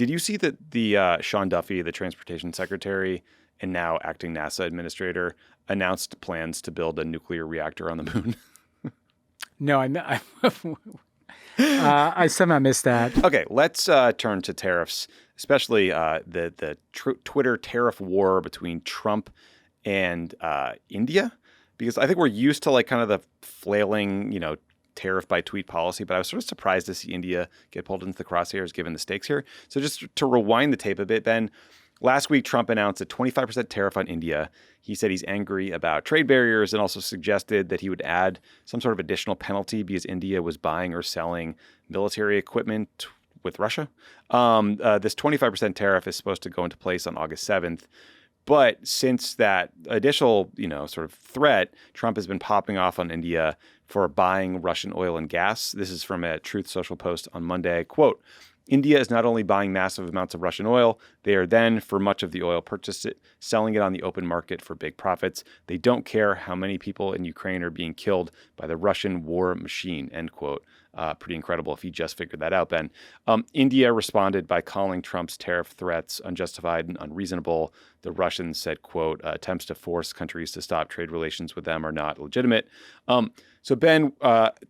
did you see that the Sean Duffy, the transportation secretary and now acting NASA administrator, announced plans to build a nuclear reactor on the moon? No, I somehow missed that. Okay, let's turn to tariffs, especially the Twitter tariff war between Trump and India, because I think we're used to like kind of the flailing, tariff by tweet policy, but I was sort of surprised to see India get pulled into the crosshairs given the stakes here. So just to rewind the tape a bit, Ben, last week Trump announced a 25% tariff on India. He said he's angry about trade barriers and also suggested that he would add some sort of additional penalty because India was buying or selling military equipment with Russia. This 25% tariff is supposed to go into place on August 7th. But since that additional, sort of threat, Trump has been popping off on India for buying Russian oil and gas. This is from a Truth Social post on Monday. Quote, India is not only buying massive amounts of Russian oil, they are then, for much of the oil purchased, selling it on the open market for big profits. They don't care how many people in Ukraine are being killed by the Russian war machine, end quote. Pretty incredible if you just figured that out, Ben. India responded by calling Trump's tariff threats unjustified and unreasonable. The Russians said, quote, attempts to force countries to stop trade relations with them are not legitimate. So, Ben,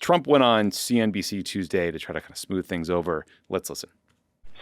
Trump went on CNBC Tuesday to try to kind of smooth things over. Let's listen.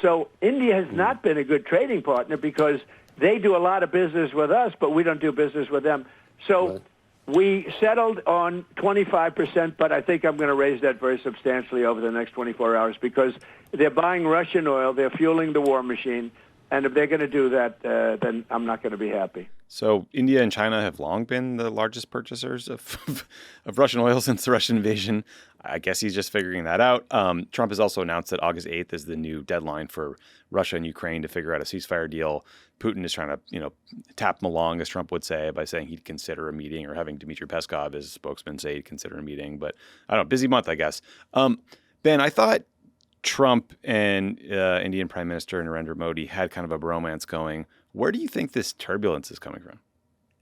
So India has not been a good trading partner because they do a lot of business with us, but we don't do business with them. So we settled on 25%, but I think I'm going to raise that very substantially over the next 24 hours because they're buying Russian oil, they're fueling the war machine, and if they're going to do that, then I'm not going to be happy. So India and China have long been the largest purchasers of Russian oil since the Russian invasion. I guess he's just figuring that out. Trump has also announced that August 8th is the new deadline for Russia and Ukraine to figure out a ceasefire deal. Putin is trying to, tap him along, as Trump would say, by saying he'd consider a meeting or having Dmitry Peskov, his spokesman, say he'd consider a meeting. But I don't know, busy month, I guess. Ben, I thought Trump and Indian Prime Minister Narendra Modi had kind of a bromance going. Where do you think this turbulence is coming from?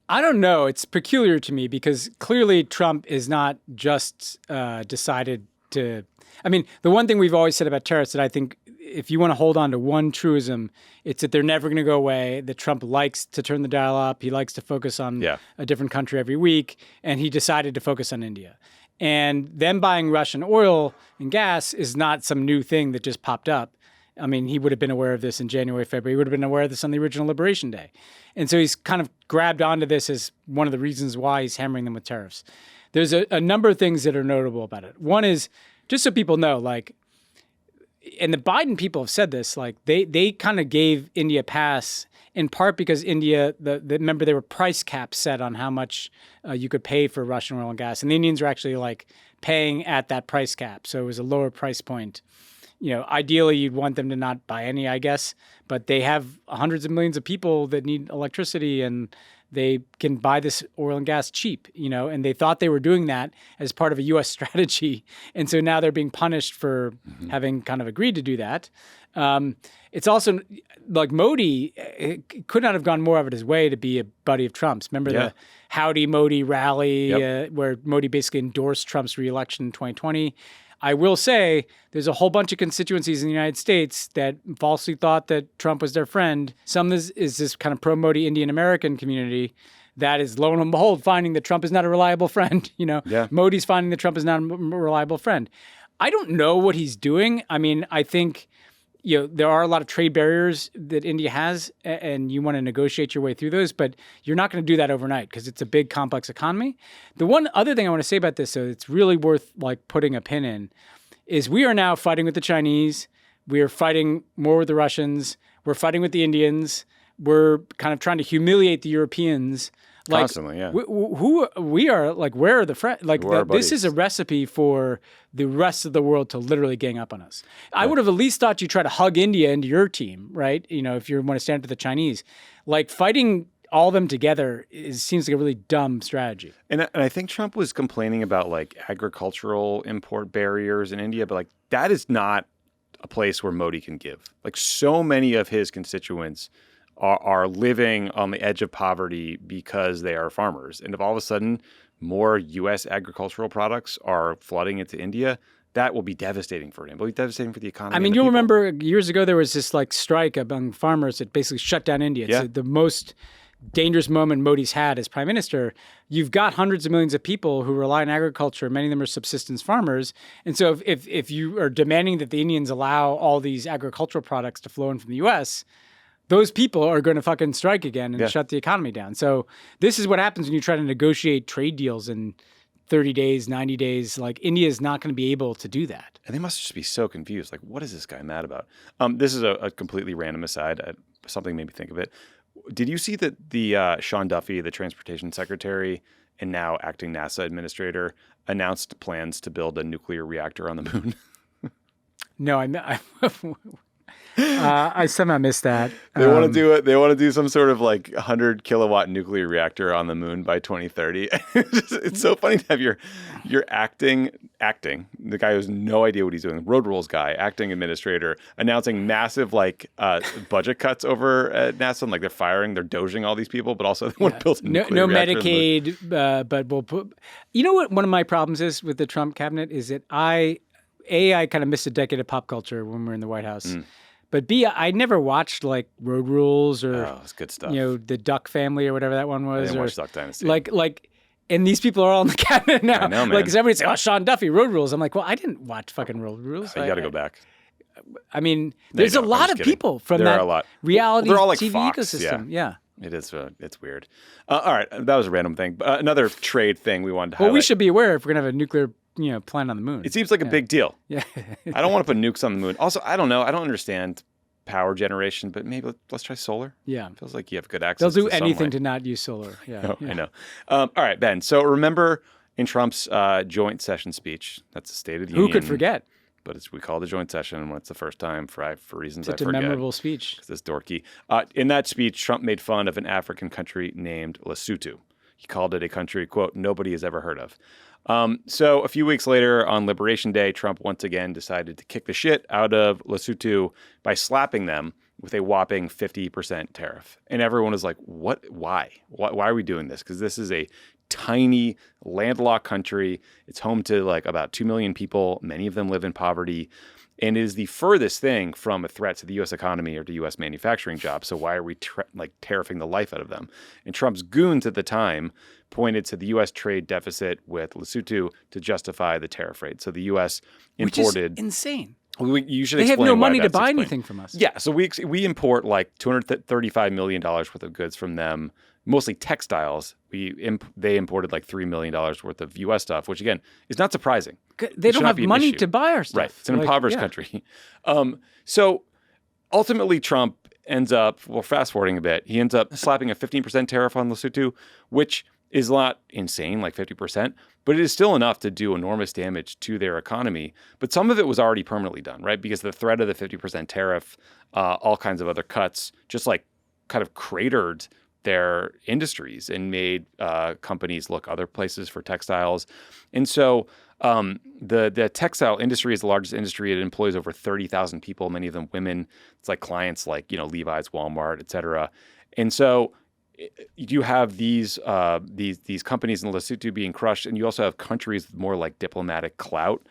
I don't know. It's peculiar to me because clearly Trump is not just decided to. I mean, the one thing we've always said about tariffs that I think if you want to hold on to one truism, it's that they're never going to go away, that Trump likes to turn the dial up. He likes to focus on a different country every week. And he decided to focus on India. And them buying Russian oil and gas is not some new thing that just popped up. I mean, he would have been aware of this in January, February. He would have been aware of this on the original Liberation Day. And so he's kind of grabbed onto this as one of the reasons why he's hammering them with tariffs. There's a number of things that are notable about it. One is, just so people know, and the Biden people have said this, they kind of gave India a pass in part because India, remember there were price caps set on how much you could pay for Russian oil and gas. And the Indians are actually paying at that price cap. So it was a lower price point. Ideally you'd want them to not buy any, I guess, but they have hundreds of millions of people that need electricity and they can buy this oil and gas cheap, and they thought they were doing that as part of a U.S. strategy. And so now they're being punished for having kind of agreed to do that. It's also Modi could not have gone more out of his way to be a buddy of Trump's. Remember the Howdy Modi rally where Modi basically endorsed Trump's reelection in 2020. I will say there's a whole bunch of constituencies in the United States that falsely thought that Trump was their friend. Some is this kind of pro-Modi Indian American community that is, lo and behold, finding that Trump is not a reliable friend. Modi's finding that Trump is not a reliable friend. I don't know what he's doing. I mean, I think there are a lot of trade barriers that India has, and you want to negotiate your way through those, but you're not going to do that overnight because it's a big, complex economy. The one other thing I want to say about this, so it's really worth putting a pin in, is we are now fighting with the Chinese. We are fighting more with the Russians. We're fighting with the Indians. We're kind of trying to humiliate the Europeans. Constantly, yeah. Who we are, where are the friends? This is a recipe for the rest of the world to literally gang up on us. Yeah. I would have at least thought you try to hug India into your team, right? If you want to stand up to the Chinese. Fighting all of them together seems like a really dumb strategy. And I think Trump was complaining about agricultural import barriers in India, but that is not a place where Modi can give. So many of his constituents are living on the edge of poverty because they are farmers. And if all of a sudden more U.S. agricultural products are flooding into India, that will be devastating for him. It'll be devastating for the economy. I mean, you'll remember years ago there was this like strike among farmers that basically shut down India. It's the most dangerous moment Modi's had as prime minister. You've got hundreds of millions of people who rely on agriculture. Many of them are subsistence farmers. And so if you are demanding that the Indians allow all these agricultural products to flow in from the U.S., those people are going to fucking strike again and shut the economy down. So this is what happens when you try to negotiate trade deals in 30 days, 90 days. Like, India is not going to be able to do that. And they must just be so confused. Like, what is this guy mad about? This is a completely random aside. Something made me think of it. Did you see that the Sean Duffy, the transportation secretary and now acting NASA administrator, announced plans to build a nuclear reactor on the moon? No, I somehow missed that. They want to do it. They want to do some sort of like 100 kilowatt nuclear reactor on the moon by 2030. It's so funny to have your acting the guy who has no idea what he's doing, road rules guy, acting administrator, announcing massive like budget cuts over at NASA. And, like they're doging all these people, but also they want to build a nuclear reactor. No Medicaid, but we'll put. You know what? One of my problems is with the Trump cabinet is that I kind of missed a decade of pop culture when we were in the White House. But B, I never watched like Road Rules or it's good stuff. The Duck Family or whatever that one was. I didn't watch Duck Dynasty. Like, and these people are all in the cabinet now. I know, man. Like, everybody say, "Oh, Sean Duffy, Road Rules." I'm like, well, I didn't watch fucking Road Rules. You got to go back. I mean, there's a lot of people from that reality they're all like TV Fox, ecosystem. Yeah. It is. It's weird. All right, that was a random thing. Another trade thing we wanted to highlight. Well, we should be aware if we're gonna have a nuclear plant on the moon. It seems like a big deal. Yeah. I don't want to put nukes on the moon. Also, I don't know. I don't understand power generation, but maybe let's try solar. Yeah. Feels like you have good access. They'll do to anything sunlight. to not use solar. Yeah. I know. All right, Ben. So remember in Trump's joint session speech, that's the State of the Union. Who could forget? But we call it a joint session when it's the first time for reasons I forget. It's a memorable speech. Because it's dorky. In that speech, Trump made fun of an African country named Lesotho. He called it a country, quote, nobody has ever heard of. So a few weeks later on Liberation Day, Trump once again decided to kick the shit out of Lesotho by slapping them with a whopping 50% tariff. And everyone was like, what? Why? Why are we doing this? Because this is a tiny landlocked country. It's home to like about 2 million people. Many of them live in poverty. And is the furthest thing from a threat to the U.S. economy or to U.S. manufacturing jobs. So why are we tariffing the life out of them? And Trump's goons at the time pointed to the U.S. trade deficit with Lesotho to justify the tariff rate. So the U.S. imported... Which is insane. You should they have explain no why money to that's buy explained. anything from us. Yeah, so we import like $235 million worth of goods from them, mostly textiles. They imported like $3 million worth of U.S. stuff, which again is not surprising. They don't have money to buy our stuff. Right, it's an impoverished country. So ultimately, Trump ends up, fast forwarding a bit, he ends up slapping a 15% tariff on Lesotho, which is not insane, like 50%, but it is still enough to do enormous damage to their economy. But some of it was already permanently done, right? Because the threat of the 50% tariff, all kinds of other cuts, just like kind of cratered their industries and made companies look other places for textiles. And so the textile industry is the largest industry. It employs over 30,000 people, many of them women. It's like clients like, Levi's, Walmart, et cetera. And so you have these companies in Lesotho being crushed, and you also have countries with more like diplomatic clout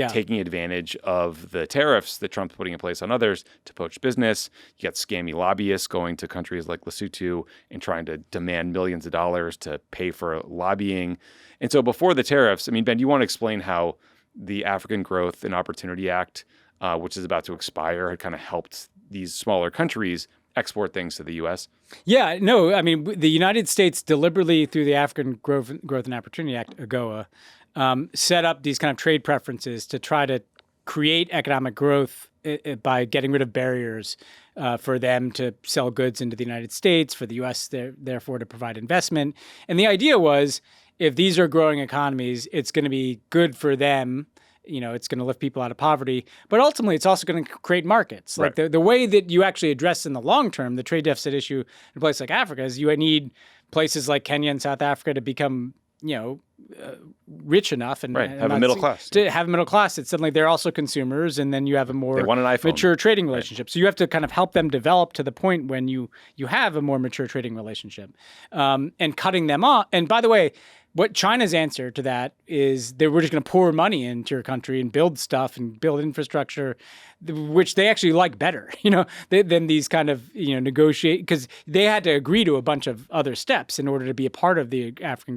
taking advantage of the tariffs that Trump's putting in place on others to poach business. You got scammy lobbyists going to countries like Lesotho and trying to demand millions of dollars to pay for lobbying. And so before the tariffs, I mean, Ben, you want to explain how the African Growth and Opportunity Act, which is about to expire, had kind of helped these smaller countries export things to the U.S.? Yeah, no, I mean, the United States deliberately, through the African Growth and Opportunity Act, AGOA, set up these kind of trade preferences to try to create economic growth by getting rid of barriers for them to sell goods into the United States, for the U.S. therefore to provide investment. And the idea was, if these are growing economies, it's going to be good for them. It's going to lift people out of poverty, but ultimately it's also going to create markets. Like the way that you actually address in the long term the trade deficit issue in a place like Africa is you need places like Kenya and South Africa to become, rich enough and have a middle class. To have a middle class. It's suddenly they're also consumers, and then you have a more they want an iPhone. Mature trading relationship. So you have to kind of help them develop to the point when you have a more mature trading relationship, and cutting them off. And by the way, what China's answer to that is we're just going to pour money into your country and build stuff and build infrastructure, which they actually like better, than these kind of, negotiate, because they had to agree to a bunch of other steps in order to be a part of the African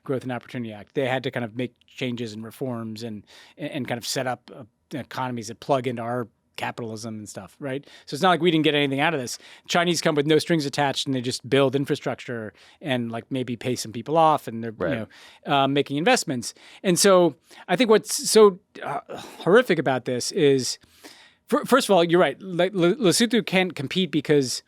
Growth and Opportunity Act. They had to kind of make changes and reforms and kind of set up economies that plug into our capitalism and stuff, right? So it's not like we didn't get anything out of this. Chinese come with no strings attached, and they just build infrastructure and like maybe pay some people off, and they're making investments. And so I think what's so horrific about this is, first of all, you're right. Like Lesotho can't compete because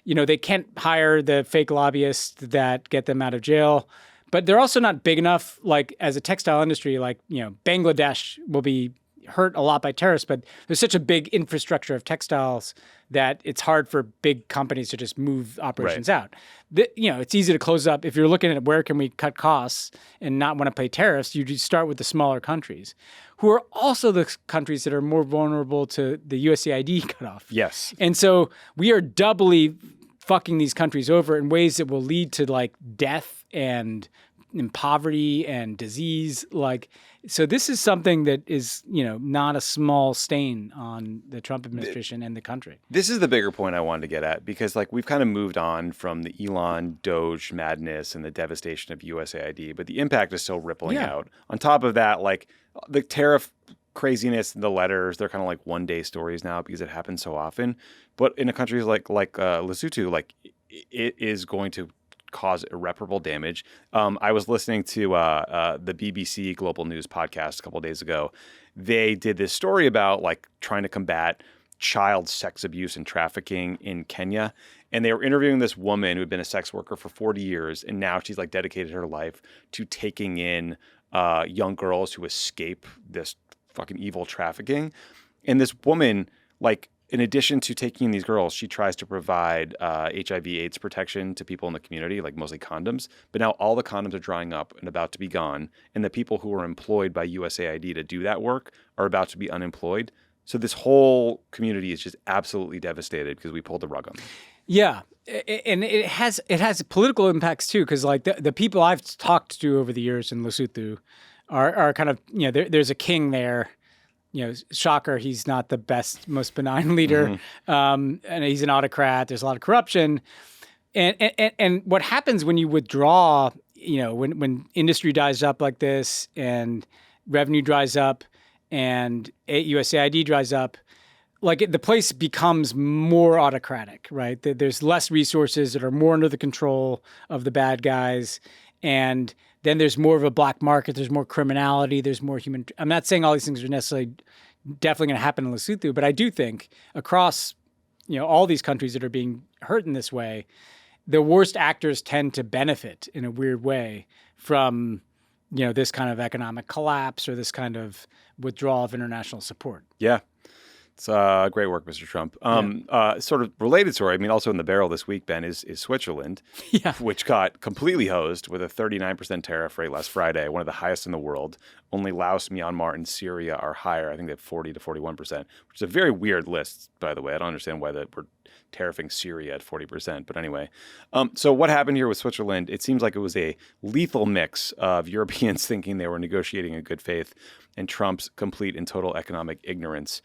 they can't hire the fake lobbyists that get them out of jail. But they're also not big enough. Like as a textile industry, like Bangladesh will be hurt a lot by tariffs, but there's such a big infrastructure of textiles that it's hard for big companies to just move operations out. It's easy to close up. If you're looking at where can we cut costs and not want to pay tariffs, you just start with the smaller countries, who are also the countries that are more vulnerable to the USAID cutoff. Yes. And so we are doubly fucking these countries over in ways that will lead to like death and poverty and disease. So this is something that is, not a small stain on the Trump administration and the country. This is the bigger point I wanted to get at, because we've kind of moved on from the Elon Doge madness and the devastation of USAID, but the impact is still rippling out. On top of that, the tariff craziness and the letters, they're kind of like one-day stories now because it happens so often. But in a country like Lesotho, it is going to cause irreparable damage. I was listening to the BBC Global News podcast a couple of days ago. They did this story about trying to combat child sex abuse and trafficking in Kenya. And they were interviewing this woman who had been a sex worker for 40 years. And now she's dedicated her life to taking in young girls who escape this fucking evil trafficking. And this woman, in addition to taking in these girls, she tries to provide HIV/AIDS protection to people in the community, mostly condoms. But now all the condoms are drying up and about to be gone. And the people who are employed by USAID to do that work are about to be unemployed. So this whole community is just absolutely devastated because we pulled the rug on them. Yeah. And it has political impacts too, because the people I've talked to over the years in Lesotho are kind of, there's a king there. Shocker, he's not the best, most benign leader. And he's an autocrat. There's a lot of corruption. And what happens when you withdraw, when industry dries up like this and revenue dries up and USAID dries up, the place becomes more autocratic, right? There's less resources that are more under the control of the bad guys. And then there's more of a black market. There's more criminality. There's more human. I'm not saying all these things are definitely going to happen in Lesotho, but I do think across, all these countries that are being hurt in this way, the worst actors tend to benefit in a weird way from, this kind of economic collapse or this kind of withdrawal of international support. Yeah. It's great work, Mr. Trump. Sort of related story, also in the barrel this week, Ben, is Switzerland, which got completely hosed with a 39% tariff rate last Friday, one of the highest in the world. Only Laos, Myanmar, and Syria are higher. I think they have 40 to 41%, which is a very weird list, by the way. I don't understand why we're tariffing Syria at 40%. But anyway, so what happened here with Switzerland, it seems like it was a lethal mix of Europeans thinking they were negotiating in good faith and Trump's complete and total economic ignorance.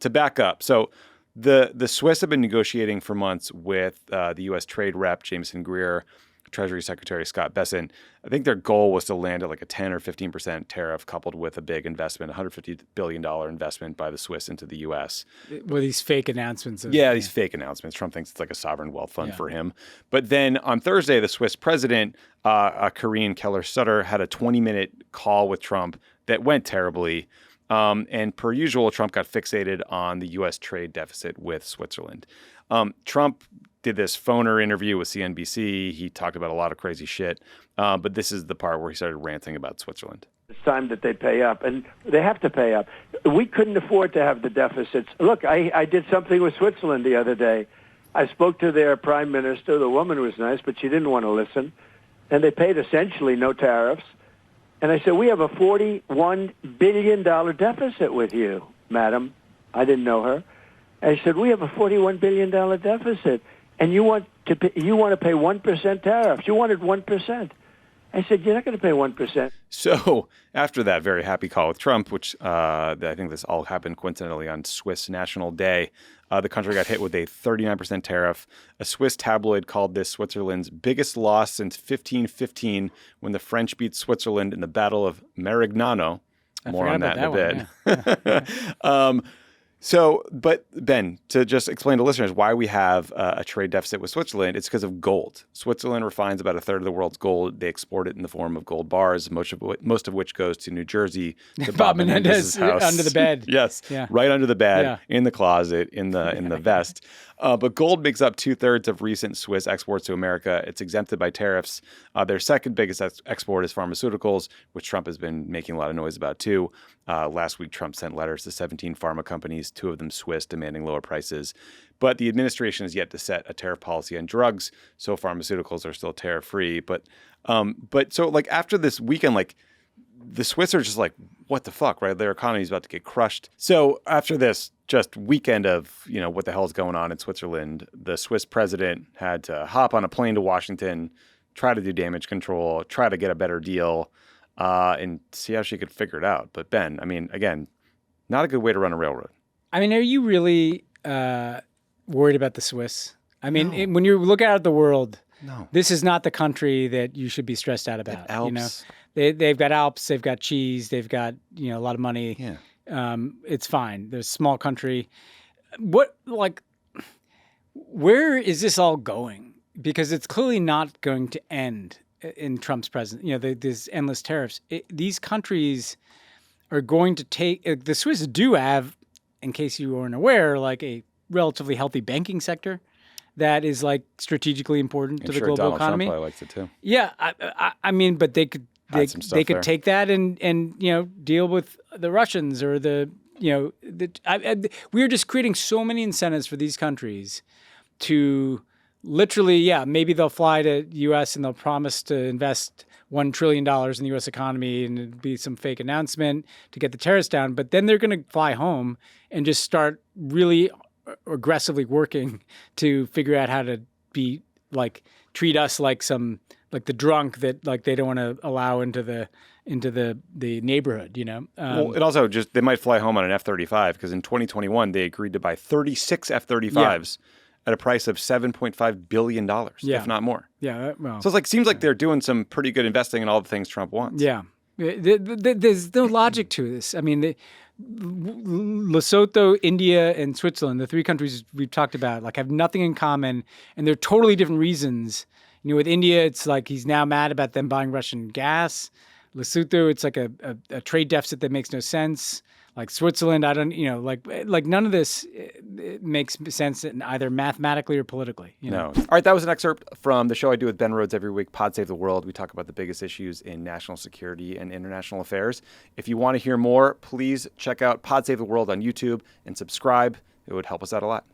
To back up, so the Swiss have been negotiating for months with the U.S. Trade Rep, Jameson Greer, Treasury Secretary Scott Bessent. I think their goal was to land at a 10 or 15% tariff coupled with a big investment, $150 billion investment by the Swiss into the U.S. Well, these fake announcements. These fake announcements. Trump thinks it's like a sovereign wealth fund for him. But then on Thursday, the Swiss president, Karine Keller-Sutter, had a 20-minute call with Trump that went terribly. And per usual, Trump got fixated on the U.S. trade deficit with Switzerland. Trump did this phoner interview with CNBC. He talked about a lot of crazy shit. But this is the part where he started ranting about Switzerland. It's time that they pay up, and they have to pay up. We couldn't afford to have the deficits. Look, I did something with Switzerland the other day. I spoke to their prime minister. The woman was nice, but she didn't want to listen. And they paid essentially no tariffs. And I said, we have a $41 billion deficit with you, madam. I didn't know her. I said, we have a $41 billion deficit, and you want to pay 1% tariffs. You wanted 1%. I said, you're not going to pay 1%. So after that very happy call with Trump, which I think this all happened coincidentally on Swiss National Day, the country got hit with a 39% tariff. A Swiss tabloid called this Switzerland's biggest loss since 1515 when the French beat Switzerland in the Battle of Marignano. More on that in a bit. Yeah. So, but Ben, to just explain to listeners why we have a trade deficit with Switzerland, it's because of gold. Switzerland refines about a third of the world's gold. They export it in the form of gold bars, most of which goes to New Jersey, to Bob Menendez's house. Under the bed. Yes, yeah. Right under the bed, in the closet, in the vest. But gold makes up 2/3 of recent Swiss exports to America. It's exempted by tariffs. Their second biggest export is pharmaceuticals, which Trump has been making a lot of noise about too. Last week, Trump sent letters to 17 pharma companies, 2 of them Swiss, demanding lower prices. But the administration has yet to set a tariff policy on drugs, so pharmaceuticals are still tariff-free. But so like after this weekend, like the Swiss are just like, what the fuck, right? Their economy is about to get crushed. So after this just weekend of, what the hell is going on in Switzerland, the Swiss president had to hop on a plane to Washington, try to do damage control, try to get a better deal, and see how she could figure it out. But Ben, I mean, again, not a good way to run a railroad. I mean, are you really worried about the Swiss? I mean, when you look out at the world, this is not the country that you should be stressed out about. Alps. They've got Alps, they've got cheese, they've got a lot of money. Yeah. It's fine. They're a small country. Where is this all going? Because it's clearly not going to end in Trump's presidency. These endless tariffs. These countries are going to take. The Swiss do have, in case you weren't aware, like a relatively healthy banking sector that is like strategically important to the global Donald economy. Trump probably likes it too. Yeah, I mean, but they could take that and deal with the Russians or we're just creating so many incentives for these countries to literally, maybe they'll fly to U.S. and they'll promise to invest $1 trillion in the U.S. economy and it'll be some fake announcement to get the tariffs down. But then they're going to fly home and just start really aggressively working to figure out how to treat us like the drunk that they don't want to allow into the neighborhood, Well, it also they might fly home on an F-35 because in 2021 they agreed to buy 36 F-35s at a price of $7.5 billion, if not more. Yeah. So it's seems like they're doing some pretty good investing in all the things Trump wants. Yeah. There's no logic to this. I mean, Lesotho, India, and Switzerland, the 3 countries we've talked about, have nothing in common, and they're totally different reasons. With India, it's like he's now mad about them buying Russian gas. Lesotho, it's like a trade deficit that makes no sense. Like Switzerland, I don't, none of this makes sense either mathematically or politically. No. All right, that was an excerpt from the show I do with Ben Rhodes every week, Pod Save the World. We talk about the biggest issues in national security and international affairs. If you want to hear more, please check out Pod Save the World on YouTube and subscribe. It would help us out a lot.